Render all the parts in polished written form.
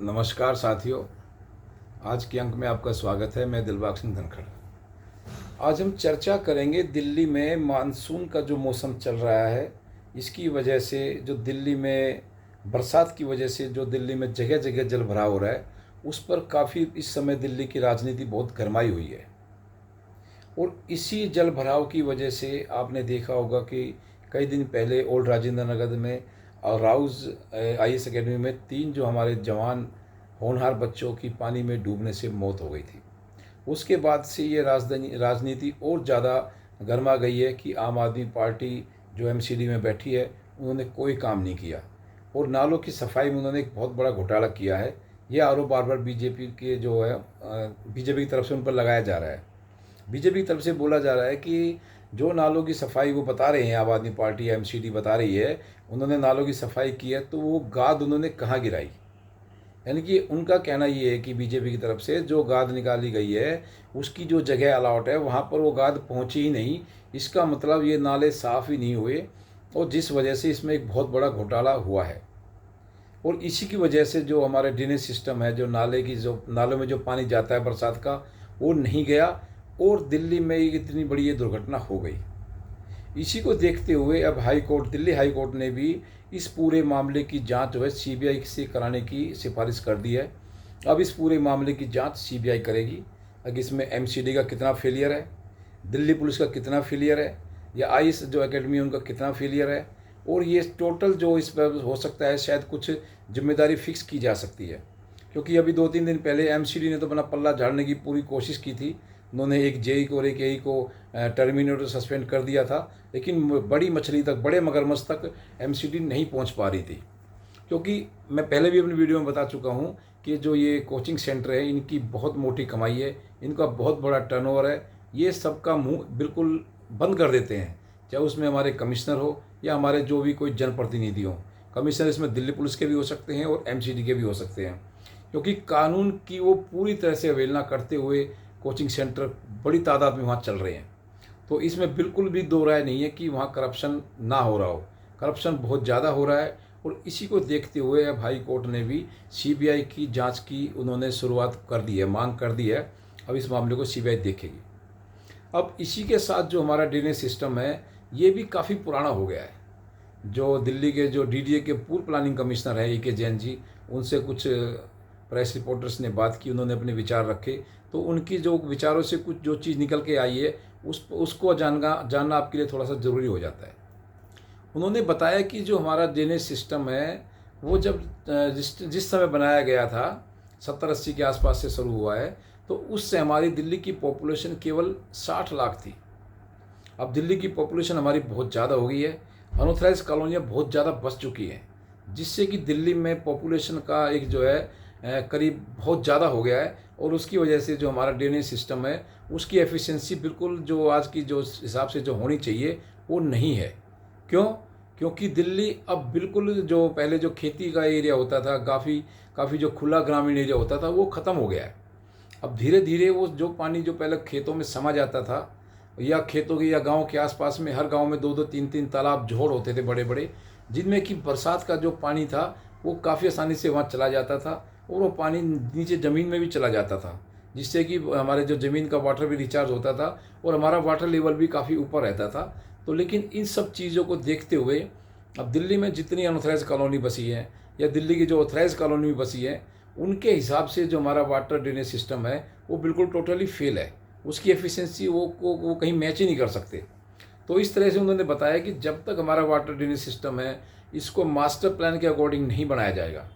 नमस्कार साथियों। आज के अंक में आपका स्वागत है। मैं दिलबाग सिंह धनखड़। आज हम चर्चा करेंगे दिल्ली में मानसून का जो मौसम चल रहा है, इसकी वजह से जो दिल्ली में बरसात की वजह से जो दिल्ली में जगह जगह जल भराव हो रहा है, उस पर काफ़ी इस समय दिल्ली की राजनीति बहुत गरमाई हुई है। और इसी जल भराव की वजह से आपने देखा होगा कि कई दिन पहले ओल्ड राजेंद्र नगर में और राउज़ IAS अकेडमी में 3 जो हमारे जवान होनहार बच्चों की पानी में डूबने से मौत हो गई थी। उसके बाद से ये राजनीति और ज़्यादा गर्मा गई है कि आम आदमी पार्टी जो MCD में बैठी है, उन्होंने कोई काम नहीं किया और नालों की सफाई में उन्होंने एक बहुत बड़ा घोटाला किया है। ये आरोप बार बार बीजेपी के जो है बीजेपी की तरफ से उन पर लगाया जा रहा है। बीजेपी की तरफ से बोला जा रहा है कि जो नालों की सफाई वो बता रहे हैं, आम आदमी पार्टी या MCD बता रही है, उन्होंने नालों की सफाई की है, तो वो गाद उन्होंने कहाँ गिराई। यानी कि उनका कहना ये है कि बीजेपी की तरफ से जो गाद निकाली गई है, उसकी जो जगह अलाट है वहाँ पर वो गाद पहुँची ही नहीं। इसका मतलब ये नाले साफ़ ही नहीं हुए और जिस वजह से इसमें एक बहुत बड़ा घोटाला हुआ है। और इसी की वजह से जो हमारे ड्रेनेज सिस्टम है, जो नालों में जो पानी जाता है बरसात का, वो नहीं गया और दिल्ली में इतनी बड़ी ये दुर्घटना हो गई। इसी को देखते हुए अब दिल्ली हाई कोर्ट ने भी इस पूरे मामले की जांच जो है CBI से कराने की सिफारिश कर दी है। अब इस पूरे मामले की जांच CBI करेगी। अगर इसमें MCD का कितना फेलियर है, दिल्ली पुलिस का कितना फेलियर है, या IAS जो अकेडमी है उनका कितना फेलियर है, और ये टोटल जो इस पर हो सकता है शायद कुछ जिम्मेदारी फिक्स की जा सकती है। क्योंकि अभी 2-3 दिन पहले MCD ने तो अपना पल्ला झाड़ने की पूरी कोशिश की थी। उन्होंने एक JE को और एक AE को टर्मिनेट सस्पेंड कर दिया था, लेकिन बड़ी मछली तक, बड़े मगरमच्छ तक MCD नहीं पहुंच पा रही थी। क्योंकि मैं पहले भी अपनी वीडियो में बता चुका हूं कि जो ये कोचिंग सेंटर है, इनकी बहुत मोटी कमाई है, इनका बहुत बड़ा टर्नओवर है। ये सबका मुंह बिल्कुल बंद कर देते हैं, चाहे उसमें हमारे कमिश्नर हो या हमारे जो भी कोई जनप्रतिनिधि हो। कमिश्नर इसमें दिल्ली पुलिस के भी हो सकते हैं और MCD के भी हो सकते हैं, क्योंकि कानून की वो पूरी तरह से अवहेलना करते हुए कोचिंग सेंटर बड़ी तादाद में वहाँ चल रहे हैं। तो इसमें बिल्कुल भी दो राय नहीं है कि वहाँ करप्शन ना हो रहा हो। करप्शन बहुत ज़्यादा हो रहा है और इसी को देखते हुए अब हाई कोर्ट ने भी CBI की जांच की उन्होंने शुरुआत कर दी है, मांग कर दी है। अब इस मामले को CBI देखेगी। अब इसी के साथ जो हमारा ड्रेनेज सिस्टम है, ये भी काफ़ी पुराना हो गया है। जो दिल्ली के जो DDA के पूर्व प्लानिंग कमिश्नर है EK जैन जी, उनसे कुछ प्रेस रिपोर्टर्स ने बात की, उन्होंने अपने विचार रखे। तो उनकी जो विचारों से कुछ जो चीज़ निकल के आई है, उसको जानना आपके लिए थोड़ा सा ज़रूरी हो जाता है। उन्होंने बताया कि जो हमारा ड्रेनेज सिस्टम है, वो जब जिस समय बनाया गया था, 70-80 के आसपास से शुरू हुआ है, तो उससे हमारी दिल्ली की पॉपुलेशन केवल 60 लाख थी। अब दिल्ली की पॉपुलेशन हमारी बहुत ज़्यादा हो गई है, अनऑथराइज कॉलोनियाँ बहुत ज़्यादा बस चुकी हैं, जिससे कि दिल्ली में पॉपुलेशन का एक जो है करीब बहुत ज़्यादा हो गया है। और उसकी वजह से जो हमारा ड्रेनेज सिस्टम है, उसकी एफिशिएंसी बिल्कुल जो आज की जो हिसाब से जो होनी चाहिए वो नहीं है। क्यों? क्योंकि दिल्ली अब बिल्कुल जो पहले जो खेती का एरिया होता था, काफ़ी जो खुला ग्रामीण एरिया होता था, वो ख़त्म हो गया है। अब धीरे धीरे वो जो पानी जो पहले खेतों में समा जाता था, या खेतों के या गांव के आसपास में हर गांव में 2-2 3-3 तालाब जोड़ होते थे बड़े बड़े, जिनमें कि बरसात का जो पानी था वो काफ़ी आसानी से वहाँ चला जाता था और वो पानी नीचे ज़मीन में भी चला जाता था, जिससे कि हमारे जो ज़मीन का वाटर भी रिचार्ज होता था और हमारा वाटर लेवल भी काफ़ी ऊपर रहता था। तो लेकिन इन सब चीज़ों को देखते हुए अब दिल्ली में जितनी अनऑथराइज कॉलोनी बसी है या दिल्ली की जो ऑथराइज कॉलोनी बसी है, उनके हिसाब से जो हमारा वाटर ड्रेनेज सिस्टम है वो बिल्कुल टोटली फेल है। उसकी एफिशिएंसी वो कहीं मैच ही नहीं कर सकते। तो इस तरह से उन्होंने बताया कि जब तक हमारा वाटर ड्रेनेज सिस्टम है, इसको मास्टर प्लान के अकॉर्डिंग नहीं बनाया जाएगा।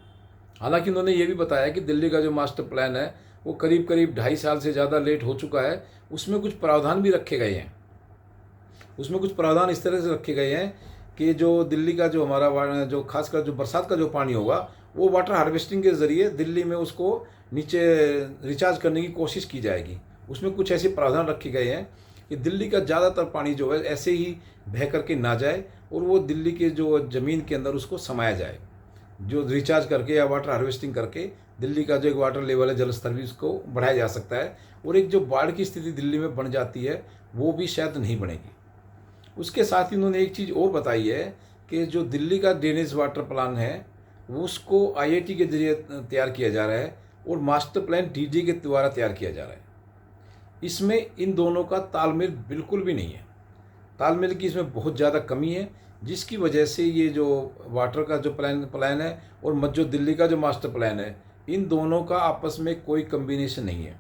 हालांकि उन्होंने ये भी बताया कि दिल्ली का जो मास्टर प्लान है वो करीब करीब 2.5 साल से ज़्यादा लेट हो चुका है। उसमें कुछ प्रावधान भी रखे गए हैं। उसमें कुछ प्रावधान इस तरह से रखे गए हैं कि जो दिल्ली का जो हमारा जो खासकर जो बरसात का जो पानी होगा, वो वाटर हार्वेस्टिंग के ज़रिए दिल्ली में उसको नीचे रिचार्ज करने की कोशिश की जाएगी। उसमें कुछ ऐसे प्रावधान रखे गए हैं कि दिल्ली का ज़्यादातर पानी जो है ऐसे ही बह करके ना जाए और वो दिल्ली के जो ज़मीन के अंदर उसको समाया जाए, जो रिचार्ज करके या वाटर हार्वेस्टिंग करके दिल्ली का जो एक वाटर लेवल है, जल स्तर भी उसको बढ़ाया जा सकता है। और एक जो बाढ़ की स्थिति दिल्ली में बन जाती है, वो भी शायद नहीं बनेगी। उसके साथ ही उन्होंने एक चीज़ और बताई है कि जो दिल्ली का ड्रेनेज वाटर प्लान है, उसको आईआईटी के जरिए तैयार किया जा रहा है और मास्टर प्लान डीडी के द्वारा तैयार किया जा रहा है। इसमें इन दोनों का तालमेल बिल्कुल भी नहीं है। तालमेल की इसमें बहुत ज़्यादा कमी है, जिसकी वजह से ये जो वाटर का जो प्लान है और मध्य दिल्ली का जो मास्टर प्लान है, इन दोनों का आपस में कोई कम्बिनेशन नहीं है।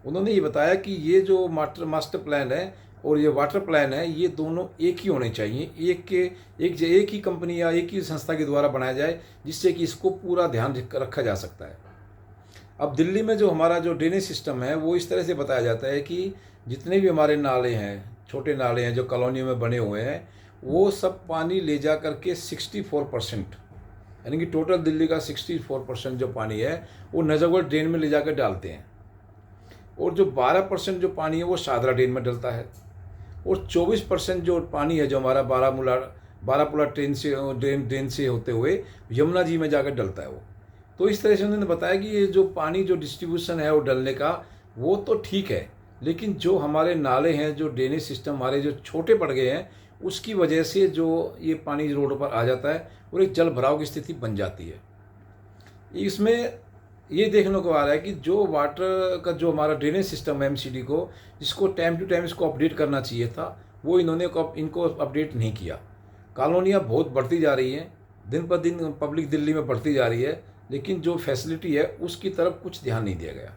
उन्होंने ये बताया कि ये जो मास्टर प्लान है और ये वाटर प्लान है, ये दोनों एक ही होने चाहिए, एक ही कंपनी या एक ही संस्था के द्वारा बनाया जाए, जिससे कि इसको पूरा ध्यान रखा जा सकता है। अब दिल्ली में जो हमारा जो ड्रेनेज सिस्टम है वो इस तरह से बताया जाता है कि जितने भी हमारे नाले हैं, छोटे नाले हैं जो कॉलोनियों में बने हुए हैं, वो सब पानी ले जा करके 64%, यानी कि टोटल दिल्ली का 64% जो पानी है वो नजरगढ़ ड्रेन में ले जाकर डालते हैं, और जो 12% जो पानी है वो शादरा ड्रेन में डलता है, और 24% जो पानी है जो हमारा बारापुला ड्रेन से होते हुए यमुना जी में जाकर डलता है वो। तो इस तरह से उन्होंने बताया कि ये जो पानी जो डिस्ट्रीब्यूशन है वो डलने का वो तो ठीक है, लेकिन जो हमारे नाले हैं, जो ड्रेनेज सिस्टम हमारे जो छोटे पड़ गए हैं, उसकी वजह से जो ये पानी रोड पर आ जाता है और एक जल भराव की स्थिति बन जाती है। इसमें ये देखने को आ रहा है कि जो वाटर का जो हमारा ड्रेनेज सिस्टम है एमसीडी को, जिसको टाइम टू टाइम इसको अपडेट करना चाहिए था, वो इनको अपडेट नहीं किया। कॉलोनियाँ बहुत बढ़ती जा रही हैं, दिन पर दिन पब्लिक दिल्ली में बढ़ती जा रही है, लेकिन जो फैसिलिटी है उसकी तरफ कुछ ध्यान नहीं दिया गया,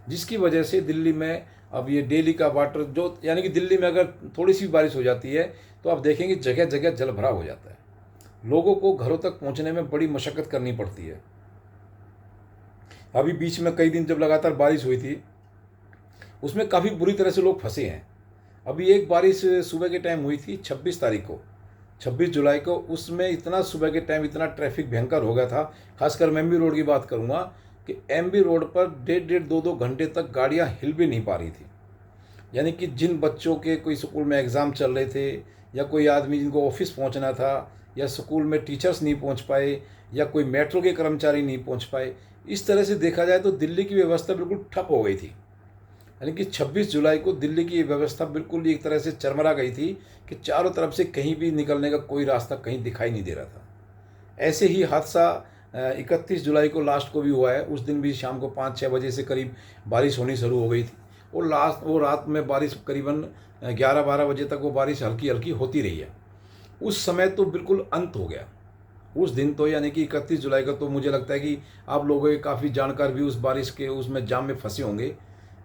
जिसकी वजह से दिल्ली में अब ये डेली का वाटर जो, यानी कि दिल्ली में अगर थोड़ी सी बारिश हो जाती है तो आप देखेंगे जगह जगह जल भरा हो जाता है। लोगों को घरों तक पहुंचने में बड़ी मशक्कत करनी पड़ती है। अभी बीच में कई दिन जब लगातार बारिश हुई थी, उसमें काफ़ी बुरी तरह से लोग फंसे हैं। अभी एक बारिश सुबह के टाइम हुई थी 26 जुलाई को, उसमें इतना सुबह के टाइम इतना ट्रैफिक भयंकर हो गया था। खासकर मैं एमबी रोड की बात करूँगा कि एमबी रोड पर 1.5-2 घंटे तक गाड़ियाँ हिल भी नहीं पा रही थी। यानी कि जिन बच्चों के कोई स्कूल में एग्ज़ाम चल रहे थे, या कोई आदमी जिनको ऑफिस पहुंचना था, या स्कूल में टीचर्स नहीं पहुंच पाए, या कोई मेट्रो के कर्मचारी नहीं पहुंच पाए, इस तरह से देखा जाए तो दिल्ली की व्यवस्था बिल्कुल ठप हो गई थी। यानी कि 26 जुलाई को दिल्ली की व्यवस्था बिल्कुल एक तरह से चरमरा गई थी कि चारों तरफ से कहीं भी निकलने का कोई रास्ता कहीं दिखाई नहीं दे रहा था। ऐसे ही हादसा 31 जुलाई को लास्ट को भी हुआ है। उस दिन भी शाम को 5-6 बजे से करीब बारिश होनी शुरू हो गई थी, और वो रात में बारिश करीबन 11-12 बजे तक वो बारिश हल्की हल्की होती रही है। उस समय तो बिल्कुल अंत हो गया उस दिन तो, यानी कि 31 जुलाई का तो मुझे लगता है कि आप लोगों के काफ़ी जानकार भी उस बारिश के उसमें जाम में फंसे होंगे।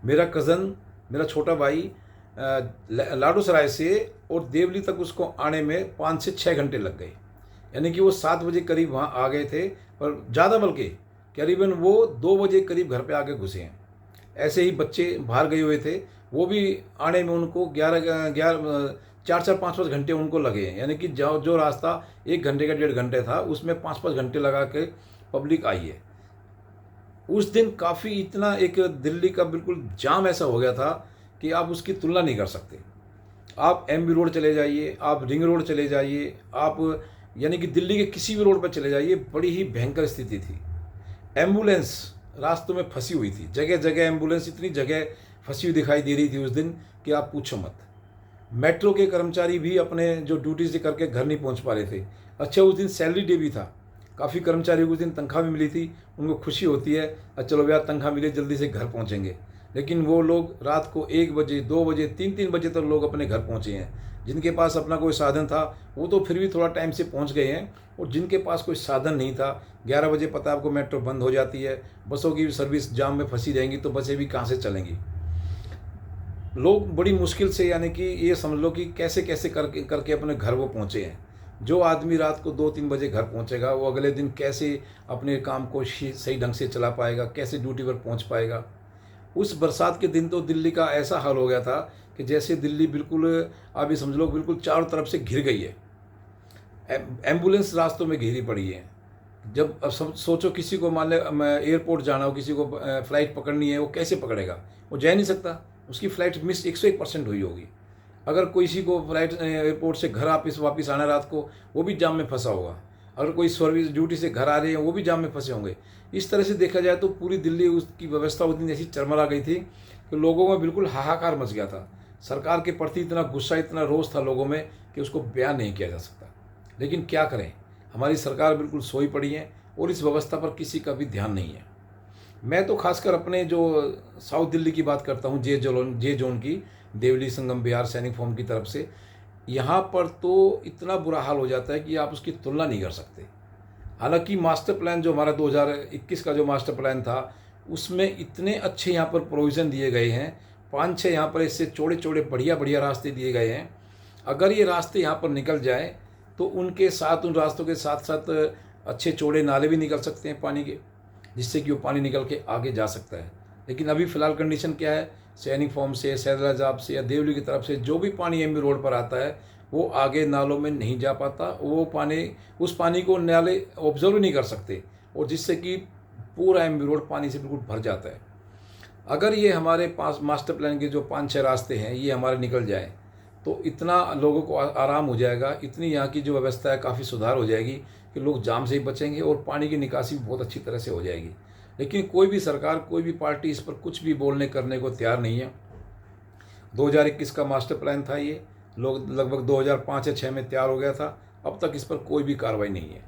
मेरा कज़न, मेरा छोटा भाई लाडू सराय से और देवली तक उसको आने में 5 से 6 घंटे लग गए। यानी कि वो 7 बजे करीब वहाँ आ गए थे, पर ज़्यादा बल्कि करीबन वो 2 बजे करीब घर पे आके घुसे हैं। ऐसे ही बच्चे बाहर गए हुए थे, वो भी आने में उनको 4-5 घंटे उनको लगे हैं। यानी कि जो रास्ता 1 घंटे का 1.5 घंटे था, उसमें 5-5 घंटे लगा के पब्लिक आई है। उस दिन काफ़ी इतना एक दिल्ली का बिल्कुल जाम ऐसा हो गया था कि आप उसकी तुलना नहीं कर सकते। आप एमबी रोड चले जाइए, आप रिंग रोड चले जाइए, आप यानी कि दिल्ली के किसी भी रोड पर चले जाइए, बड़ी ही भयंकर स्थिति थी। एम्बुलेंस रास्तों में फंसी हुई थी, जगह जगह एम्बुलेंस इतनी जगह फंसी हुई दिखाई दे रही थी उस दिन कि आप पूछो मत। मेट्रो के कर्मचारी भी अपने जो ड्यूटी से करके घर नहीं पहुंच पा रहे थे। अच्छा, उस दिन सैलरी डे भी था, काफ़ी कर्मचारियों को उस दिन तनख्वाह भी मिली थी, उनको खुशी होती है, चलो भैया तनख्वाह मिले, जल्दी से घर पहुंचेंगे। लेकिन वो लोग रात को 1 बजे, 2 बजे, 3-3 बजे तक लोग अपने घर पहुंचे हैं। जिनके पास अपना कोई साधन था वो तो फिर भी थोड़ा टाइम से पहुंच गए हैं, और जिनके पास कोई साधन नहीं था, 11 बजे पता आपको मेट्रो बंद हो जाती है, बसों की सर्विस जाम में फंसी रहेंगी, तो बसें भी कहाँ से चलेंगी। लोग बड़ी मुश्किल से, यानी कि ये समझ लो कि कैसे कैसे करके अपने घर वो पहुँचे हैं। जो आदमी रात को 2-3 बजे घर पहुँचेगा, वो अगले दिन कैसे अपने काम को सही ढंग से चला पाएगा, कैसे ड्यूटी पर पहुँच पाएगा। उस बरसात के दिन तो दिल्ली का ऐसा हाल हो गया था कि जैसे दिल्ली बिल्कुल, आप ये समझ लो, बिल्कुल चारों तरफ से घिर गई है। एम्बुलेंस रास्तों में घिरी पड़ी है। जब अब सोचो किसी को मान ले एयरपोर्ट जाना हो, किसी को फ़्लाइट पकड़नी है, वो कैसे पकड़ेगा? वो जा नहीं सकता, उसकी फ़्लाइट मिस 101% हुई होगी। अगर किसी को फ्लाइट एयरपोर्ट से घर वापस आना रात को, वो भी जाम में फंसा होगा। अगर कोई सर्विस ड्यूटी से घर आ रहे हैं, वो भी जाम में फंसे होंगे। इस तरह से देखा जाए तो पूरी दिल्ली, उसकी व्यवस्था उतनी ऐसी चरमरा गई थी कि लोगों में बिल्कुल हाहाकार मच गया था। सरकार के प्रति इतना गुस्सा, इतना रोष था लोगों में कि उसको बयान नहीं किया जा सकता। लेकिन क्या करें, हमारी सरकार बिल्कुल सोई पड़ी है। और इस व्यवस्था पर किसी का भी ध्यान नहीं है। मैं तो खासकर अपने जो साउथ दिल्ली की बात करता हूँ, जे जोन की, देवली, संगम विहार, सैनिक फॉर्म की तरफ से, यहाँ पर तो इतना बुरा हाल हो जाता है कि आप उसकी तुलना नहीं कर सकते। हालांकि मास्टर प्लान जो हमारा 2021 का जो मास्टर प्लान था, उसमें इतने अच्छे यहाँ पर प्रोविज़न दिए गए हैं, 5-6 यहाँ पर इससे चौड़े चौड़े बढ़िया बढ़िया रास्ते दिए गए हैं। अगर ये रास्ते यहाँ पर निकल जाए तो उनके साथ, उन रास्तों के साथ साथ अच्छे चौड़े नाले भी निकल सकते हैं पानी के, जिससे कि वो पानी निकल के आगे जा सकता है। लेकिन अभी फ़िलहाल कंडीशन क्या है, सैनिक फॉर्म से, सैदराजाब से या देवली की तरफ से जो भी पानी एमबी रोड पर आता है वो आगे नालों में नहीं जा पाता। वो पानी, उस पानी को नाले ऑब्जर्व नहीं कर सकते, और जिससे कि पूरा एमबी रोड पानी से बिल्कुल भर जाता है। अगर ये हमारे पास मास्टर प्लान के जो 5-6 रास्ते हैं ये हमारे निकल जाए तो इतना लोगों को आराम हो जाएगा, इतनी यहाँ की जो व्यवस्था है काफ़ी सुधार हो जाएगी कि लोग जाम से ही बचेंगे और पानी की निकासी बहुत अच्छी तरह से हो जाएगी। लेकिन कोई भी सरकार, कोई भी पार्टी इस पर कुछ भी बोलने करने को तैयार नहीं है। 2021 का मास्टर प्लान था, ये लोग लगभग 2005 या 6 में तैयार हो गया था, अब तक इस पर कोई भी कार्रवाई नहीं है।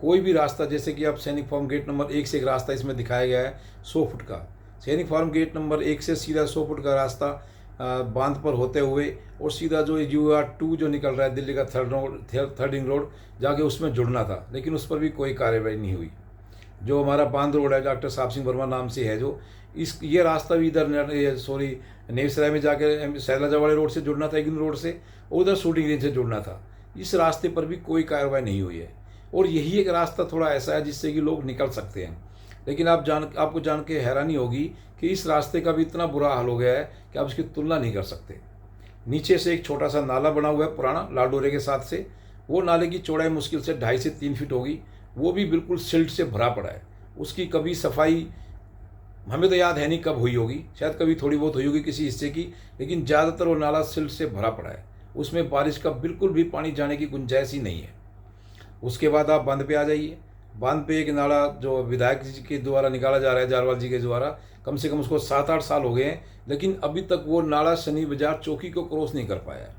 कोई भी रास्ता, जैसे कि अब सैनिक फार्म गेट नंबर 1 से एक रास्ता इसमें दिखाया गया है 100 फुट का, सैनिक फार्म गेट नंबर 1 से सीधा 100 फुट का रास्ता बांध पर होते हुए और सीधा जो UR2 जो निकल रहा है दिल्ली का थर्ड रिंग रोड जाके उसमें जुड़ना था, लेकिन उस पर भी कोई कार्रवाई नहीं हुई। जो हमारा बांध रोड है, डॉक्टर साहब सिंह वर्मा नाम से है, जो ये रास्ता भी इधर नेवसराय में जाके सैदराबाद वाले रोड से जुड़ना था, इग्नू रोड से, और उधर शूटिंग रेंज से जुड़ना था। इस रास्ते पर भी कोई कार्रवाई नहीं हुई है, और यही एक रास्ता थोड़ा ऐसा है जिससे कि लोग निकल सकते हैं। लेकिन आपको जान के हैरानी होगी कि इस रास्ते का भी इतना बुरा हाल हो गया है कि आप इसकी तुलना नहीं कर सकते। नीचे से एक छोटा सा नाला बना हुआ है पुराना, लाडोरे के साथ से, वो नाले की चौड़ाई मुश्किल से 2.5 से 3 फीट होगी, वो भी बिल्कुल सिल्ट से भरा पड़ा है। उसकी कभी सफाई हमें तो याद है नहीं कब हुई होगी, शायद कभी थोड़ी बहुत हुई होगी किसी हिस्से की, लेकिन ज़्यादातर वो नाला सिल्ट से भरा पड़ा है। उसमें बारिश का बिल्कुल भी पानी जाने की गुंजाइश ही नहीं है। उसके बाद आप बांध पे आ जाइए। बांध पे एक नाला जो विधायक जी के द्वारा निकाला जा रहा है, जारवाल जी के द्वारा, कम से कम उसको 7-8 साल हो गए हैं, लेकिन अभी तक वो नाला शनि बाजार चौकी को क्रॉस नहीं कर पाया है।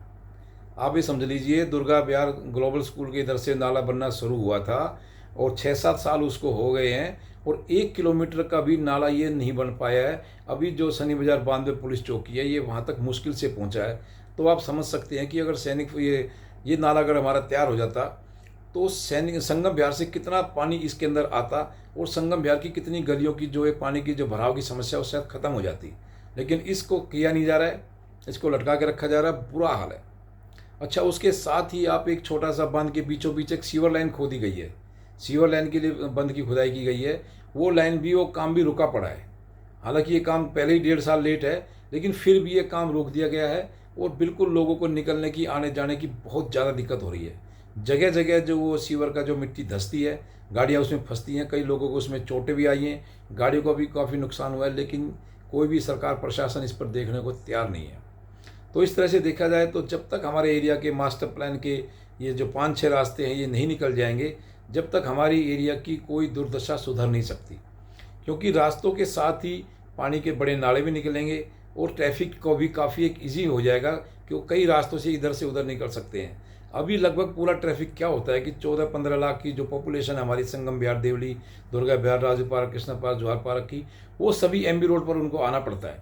आप ये समझ लीजिए, दुर्गा बिहार ग्लोबल स्कूल के इधर से नाला बनना शुरू हुआ था और 6-7 साल उसको हो गए हैं, और 1 किलोमीटर का भी नाला ये नहीं बन पाया है। अभी जो शनि बाजार बांध में पुलिस चौकी है, ये वहाँ तक मुश्किल से पहुँचा है। तो आप समझ सकते हैं कि अगर ये नाला अगर हमारा तैयार हो जाता तो संगम बिहार से कितना पानी इसके अंदर आता, और संगम बिहार की कितनी गलियों की जो है पानी की जो भराव की समस्या वो शायद ख़त्म हो जाती। लेकिन इसको किया नहीं जा रहा है, इसको लटका के रखा जा रहा है, बुरा हाल है। अच्छा, उसके साथ ही आप एक छोटा सा बांध के बीचों बीच एक सीवर लाइन खोदी गई है, सीवर लाइन के लिए बंद की खुदाई की गई है। वो लाइन भी, वो काम भी रुका पड़ा है। हालांकि ये काम पहले ही 1.5 साल लेट है, लेकिन फिर भी ये काम रोक दिया गया है, और बिल्कुल लोगों को निकलने की, आने जाने की बहुत ज़्यादा दिक्कत हो रही है। जगह जगह जो वो सीवर का जो मिट्टी धंसती है, गाड़ियाँ उसमें फंसती हैं, कई लोगों को उसमें चोटें भी आई हैं, गाड़ियों को भी काफ़ी नुकसान हुआ है, लेकिन कोई भी सरकार प्रशासन इस पर देखने को तैयार नहीं है। तो इस तरह से देखा जाए तो जब तक हमारे एरिया के मास्टर प्लान के ये जो 5-6 रास्ते हैं ये नहीं निकल जाएंगे, जब तक हमारी एरिया की कोई दुर्दशा सुधर नहीं सकती। क्योंकि रास्तों के साथ ही पानी के बड़े नाले भी निकलेंगे, और ट्रैफिक को भी काफ़ी एक ईजी हो जाएगा, क्योंकि कई रास्तों से इधर से उधर निकल सकते हैं। अभी लगभग पूरा ट्रैफिक क्या होता है कि 14-15 लाख की जो पॉपुलेशन है हमारी Sangam Vihar, Deoli, Durga Vihar, Raju park, Krishna park, Jawahar park की, वो सभी एमबी रोड पर उनको आना पड़ता है।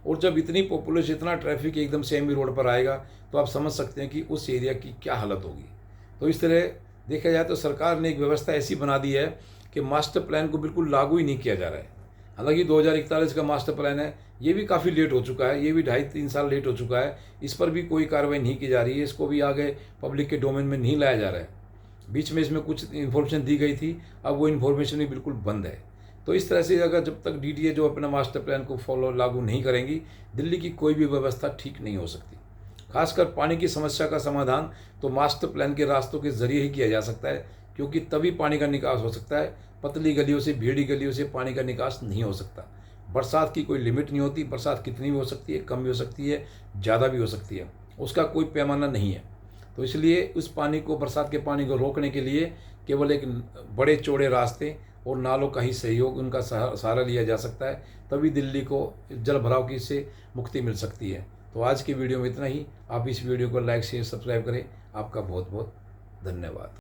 और जब इतनी पॉपुलेशन, इतना ट्रैफिक एकदम से एमबी रोड पर आएगा तो आप समझ सकते हैं कि उस एरिया की क्या हालत होगी। तो इस तरह देखा जाए तो सरकार ने एक व्यवस्था ऐसी बना दी है कि मास्टर प्लान को बिल्कुल लागू ही नहीं किया जा रहा है। हालांकि 2041 का मास्टर प्लान है, ये भी काफ़ी लेट हो चुका है, ये भी 2.5-3 साल लेट हो चुका है, इस पर भी कोई कार्रवाई नहीं की जा रही है, इसको भी आगे पब्लिक के डोमेन में नहीं लाया जा रहा है। बीच में इसमें कुछ इन्फॉर्मेशन दी गई थी, अब वो इन्फॉर्मेशन भी बिल्कुल बंद है। तो इस तरह से अगर जब तक DDA जो अपना मास्टर प्लान को लागू नहीं करेंगी, दिल्ली की कोई भी व्यवस्था ठीक नहीं हो सकती। खासकर पानी की समस्या का समाधान तो मास्टर प्लान के रास्तों के जरिए ही किया जा सकता है, क्योंकि तभी पानी का निकास हो सकता है। पतली गलियों से, भीड़ी गलियों से पानी का निकास नहीं हो सकता। बरसात की कोई लिमिट नहीं होती, बरसात कितनी भी हो सकती है, कम भी हो सकती है, ज़्यादा भी हो सकती है, उसका कोई पैमाना नहीं है। तो इसलिए उस पानी को, बरसात के पानी को रोकने के लिए केवल एक बड़े चौड़े रास्ते और नालों का ही सहयोग, उनका सहारा लिया जा सकता है, तभी दिल्ली को जल भराव की से मुक्ति मिल सकती है। तो आज की वीडियो में इतना ही। आप इस वीडियो को लाइक, शेयर, सब्सक्राइब करें। आपका बहुत बहुत धन्यवाद।